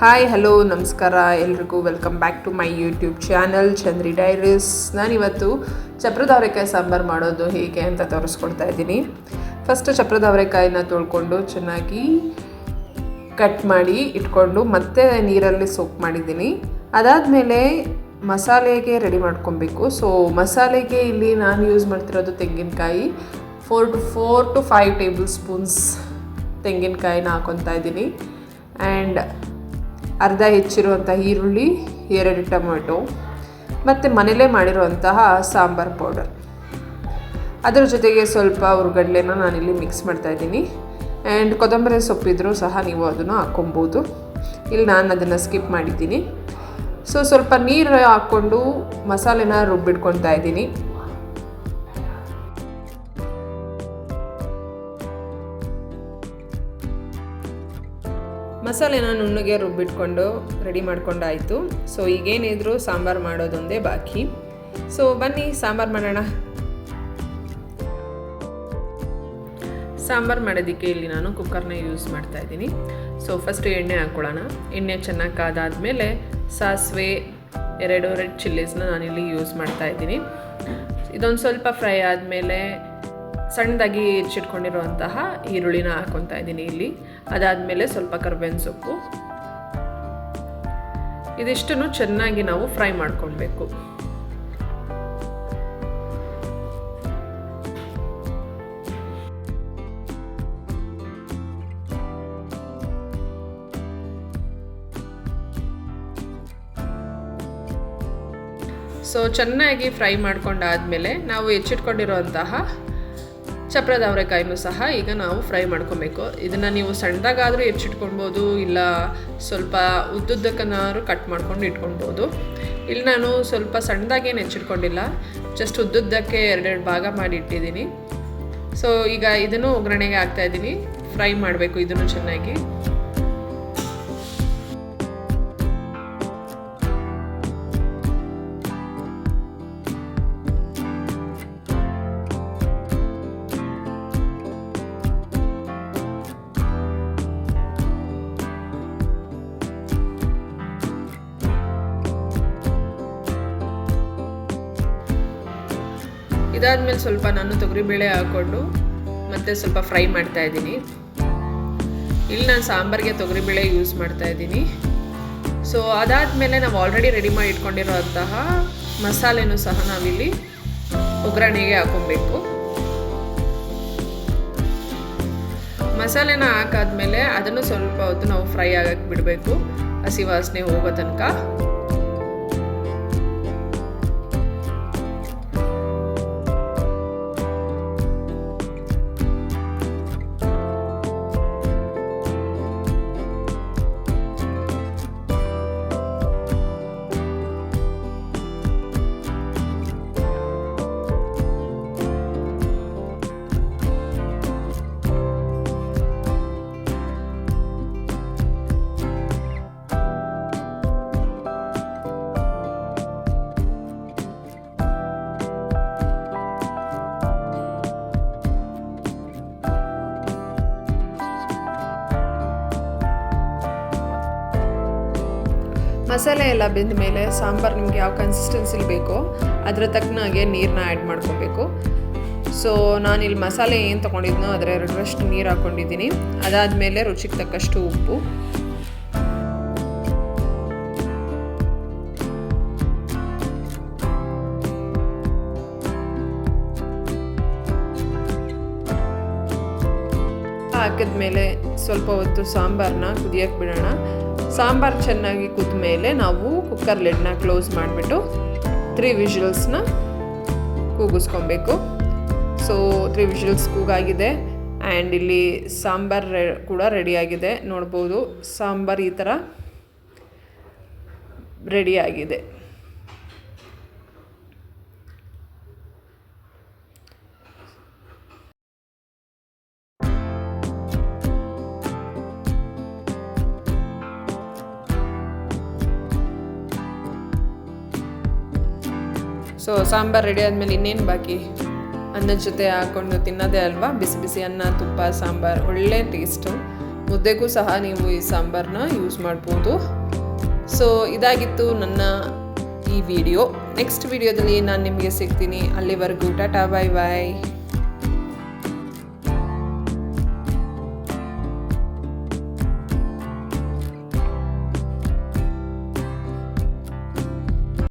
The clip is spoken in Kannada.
ಹಾಯ್ ಹಲೋ ನಮಸ್ಕಾರ ಎಲ್ರಿಗೂ welcome back to my YouTube channel Chandri diaries. ನಾನಿವತ್ತು ಚಪ್ರದ ಅವರೆಕಾಯಿ ಸಾಂಬಾರು ಮಾಡೋದು ಹೇಗೆ ಅಂತ ತೋರಿಸ್ಕೊಡ್ತಾ ಇದ್ದೀನಿ. ಫಸ್ಟ್ ಚಪ್ರದ ಅವರೆಕಾಯಿನ ತೊಳ್ಕೊಂಡು ಚೆನ್ನಾಗಿ ಕಟ್ ಮಾಡಿ ಇಟ್ಕೊಂಡು ಮತ್ತೆ ನೀರಲ್ಲಿ ಸೋಕ್ ಮಾಡಿದ್ದೀನಿ. ಅದಾದಮೇಲೆ ಮಸಾಲೆಗೆ ರೆಡಿ ಮಾಡ್ಕೊಬೇಕು. ಸೊ ಮಸಾಲೆಗೆ ಇಲ್ಲಿ ನಾನು ಯೂಸ್ ಮಾಡ್ತಿರೋದು ತೆಂಗಿನಕಾಯಿ 4 to 5 ಟೇಬಲ್ ಸ್ಪೂನ್ಸ್ ತೆಂಗಿನಕಾಯಿನ ಹಾಕೊತಾ ಇದ್ದೀನಿ. ಆ್ಯಂಡ್ ಅರ್ಧ ಹೆಚ್ಚಿರುವಂಥ ಈರುಳ್ಳಿ, 2 ಟೊಮೆಟೊ ಮತ್ತು ಮನೇಲೇ ಮಾಡಿರುವಂತಹ ಸಾಂಬಾರು ಪೌಡರ್. ಅದರ ಜೊತೆಗೆ ಸ್ವಲ್ಪ ಹುರ್ಗಡ್ಲೆನ ನಾನಿಲ್ಲಿ ಮಿಕ್ಸ್ ಮಾಡ್ತಾಯಿದ್ದೀನಿ. ಆ್ಯಂಡ್ ಕೊತ್ತಂಬರಿ ಸೊಪ್ಪಿದ್ರೂ ಸಹ ನೀವು ಅದನ್ನು ಹಾಕ್ಕೊಬೋದು. ಇಲ್ಲಿ ನಾನು ಅದನ್ನು ಸ್ಕಿಪ್ ಮಾಡಿದ್ದೀನಿ. ಸೊ ಸ್ವಲ್ಪ ನೀರು ಹಾಕ್ಕೊಂಡು ಮಸಾಲೆನ ರುಬ್ಬಿಟ್ಕೊತಾ ಇದ್ದೀನಿ. ಮಸಾಲೆನ ನುಣ್ಣಗೆ ರುಬ್ಬಿಟ್ಕೊಂಡು ರೆಡಿ ಮಾಡ್ಕೊಂಡಾಯಿತು. ಸೊ ಈಗೇನಿದ್ರು ಸಾಂಬಾರು ಮಾಡೋದೊಂದೇ ಬಾಕಿ. ಸೊ ಬನ್ನಿ ಸಾಂಬಾರು ಮಾಡೋಣ. ಸಾಂಬಾರು ಮಾಡೋದಕ್ಕೆ ಇಲ್ಲಿ ನಾನು ಕುಕ್ಕರ್ನ ಯೂಸ್ ಮಾಡ್ತಾಯಿದ್ದೀನಿ. ಸೊ ಫಸ್ಟ್ ಎಣ್ಣೆ ಹಾಕ್ಕೊಳ್ಳೋಣ. ಎಣ್ಣೆ ಚೆನ್ನಾಗಿ ಕಾದಾದಮೇಲೆ ಸಾಸಿವೆ, 2 ರೆಡ್ ಚಿಲ್ಲೀಸ್ನ ನಾನಿಲ್ಲಿ ಯೂಸ್ ಮಾಡ್ತಾಯಿದ್ದೀನಿ. ಇದೊಂದು ಸ್ವಲ್ಪ ಫ್ರೈ ಆದಮೇಲೆ ಸಣ್ಣದಾಗಿ ಹೆಚ್ಚಿಟ್ಕೊಂಡಿರುವಂತಹ ಈರುಳ್ಳಿನ ಹಾಕ್ಕೊತಾ ಇದ್ದೀನಿ ಇಲ್ಲಿ. ಅದಾದಮೇಲೆ ಸ್ವಲ್ಪ ಕರಿಬೇವಿನ ಸೊಪ್ಪು, ಇದಿಷ್ಟನ್ನು ಚೆನ್ನಾಗಿ ನಾವು ಫ್ರೈ ಮಾಡ್ಕೊಳ್ಬೇಕು. ಸೊ ಚೆನ್ನಾಗಿ ಫ್ರೈ ಮಾಡ್ಕೊಂಡಾದಮೇಲೆ ನಾವು ಹೆಚ್ಚಿಟ್ಕೊಂಡಿರುವಂತಹ ಚಪ್ರದ ಅವರೆಕಾಯಿನೂ ಸಹ ಈಗ ನಾವು ಫ್ರೈ ಮಾಡ್ಕೊಬೇಕು. ಇದನ್ನು ನೀವು ಸಣ್ಣದಾಗಾದರೂ ಹೆಚ್ಚಿಟ್ಕೊಳ್ಬೋದು, ಇಲ್ಲ ಸ್ವಲ್ಪ ಉದ್ದುದ್ದಕ್ಕನಾದ್ರು ಕಟ್ ಮಾಡ್ಕೊಂಡು ಇಟ್ಕೊಳ್ಬೋದು. ಇಲ್ಲಿ ನಾನು ಸ್ವಲ್ಪ ಸಣ್ಣದಾಗೇನು ಹೆಚ್ಚಿಟ್ಕೊಂಡಿಲ್ಲ, ಜಸ್ಟ್ ಉದ್ದುದ್ದಕ್ಕೆ 2 ಭಾಗ ಮಾಡಿ ಇಟ್ಟಿದ್ದೀನಿ. ಸೊ ಈಗ ಇದನ್ನು ಒಗ್ಗರಣೆಗೆ ಹಾಕ್ತಾಯಿದ್ದೀನಿ. ಫ್ರೈ ಮಾಡಬೇಕು ಇದನ್ನು ಚೆನ್ನಾಗಿ. ಇದಾದಮೇಲೆ ಸ್ವಲ್ಪ ನಾನು ತೊಗರಿಬೇಳೆ ಹಾಕ್ಕೊಂಡು ಮತ್ತು ಸ್ವಲ್ಪ ಫ್ರೈ ಮಾಡ್ತಾಯಿದ್ದೀನಿ. ಇಲ್ಲಿ ನಾನು ಸಾಂಬಾರಿಗೆ ತೊಗರಿಬೇಳೆ ಯೂಸ್ ಮಾಡ್ತಾಯಿದ್ದೀನಿ. ಸೊ ಅದಾದಮೇಲೆ ನಾವು ಆಲ್ರೆಡಿ ರೆಡಿ ಮಾಡಿ ಇಟ್ಕೊಂಡಿರೋಂತಹ ಮಸಾಲೆನೂ ಸಹ ನಾವಿಲ್ಲಿ ಒಗ್ಗರಣೆಗೆ ಹಾಕೊಬೇಕು. ಮಸಾಲೆನ ಹಾಕಾದ್ಮೇಲೆ ಅದನ್ನು ಸ್ವಲ್ಪ ಹೊತ್ತು ನಾವು ಫ್ರೈ ಆಗಕ್ಕೆ ಬಿಡಬೇಕು, ಹಸಿ ವಾಸನೆ ಹೋಗೋ ತನಕ. ಮಸಾಲೆ ಎಲ್ಲ ಬೆಂದ ಮೇಲೆ ಸಾಂಬಾರು ನಿಮಗೆ ಯಾವ ಕನ್ಸಿಸ್ಟೆನ್ಸಿಲಿ ಬೇಕೋ ಅದರ ತಕ್ಕನಾಗೆ ನೀರನ್ನ ಆ್ಯಡ್ ಮಾಡ್ಕೋಬೇಕು. ಸೊ ನಾನಿಲ್ಲಿ ಮಸಾಲೆ ಏನು ತೊಗೊಂಡಿದ್ನೋ ಅದರ 2ರಷ್ಟು ನೀರು ಹಾಕ್ಕೊಂಡಿದ್ದೀನಿ. ಅದಾದಮೇಲೆ ರುಚಿಗೆ ತಕ್ಕಷ್ಟು ಉಪ್ಪು, ಹಾಕಿದ್ಮೇಲೆ ಸ್ವಲ್ಪ ಹೊತ್ತು ಸಾಂಬಾರನ್ನ ಕುದಿಯೋಕ್ಕೆ ಬಿಡೋಣ. ಸಾಂಬಾರು ಚೆನ್ನಾಗಿ ಕುದ್ದ ಮೇಲೆ ನಾವು ಕುಕ್ಕರ್ ಲಿಡ್ನ ಕ್ಲೋಸ್ ಮಾಡಿಬಿಟ್ಟು 3 ವಿಷಲ್ಸ್ನ ಕೂಗಿಸ್ಕೊಬೇಕು. ಸೊ 3 ವಿಷಲ್ಸ್ ಕೂಗಾಗಿದೆ. ಆ್ಯಂಡ್ ಇಲ್ಲಿ ಸಾಂಬಾರು ಕೂಡ ರೆಡಿಯಾಗಿದೆ. ನೋಡ್ಬೋದು ಸಾಂಬಾರು ಈ ಥರ ರೆಡಿಯಾಗಿದೆ. ಸೊ ಸಾಂಬಾರು ರೆಡಿ ಆದಮೇಲೆ ಇನ್ನೇನು ಬಾಕಿ, ಅನ್ನದ ಜೊತೆ ಹಾಕ್ಕೊಂಡು ತಿನ್ನೋದೇ ಅಲ್ವಾ. ಬಿಸಿ ಬಿಸಿ ಅನ್ನ, ತುಪ್ಪ, ಸಾಂಬಾರು ಒಳ್ಳೆ ಟೇಸ್ಟು. ಮುದ್ದೆಗೂ ಸಹ ನೀವು ಈ ಸಾಂಬಾರನ್ನ ಯೂಸ್ ಮಾಡ್ಬೋದು. ಸೊ ಇದಾಗಿತ್ತು ನನ್ನ ಈ ವಿಡಿಯೋ. ನೆಕ್ಸ್ಟ್ ವಿಡಿಯೋದಲ್ಲಿ ನಾನು ನಿಮಗೆ ಸಿಗ್ತೀನಿ. ಅಲ್ಲಿವರೆಗೂ ಟಾಟಾ, ಬಾಯ್ ಬಾಯ್.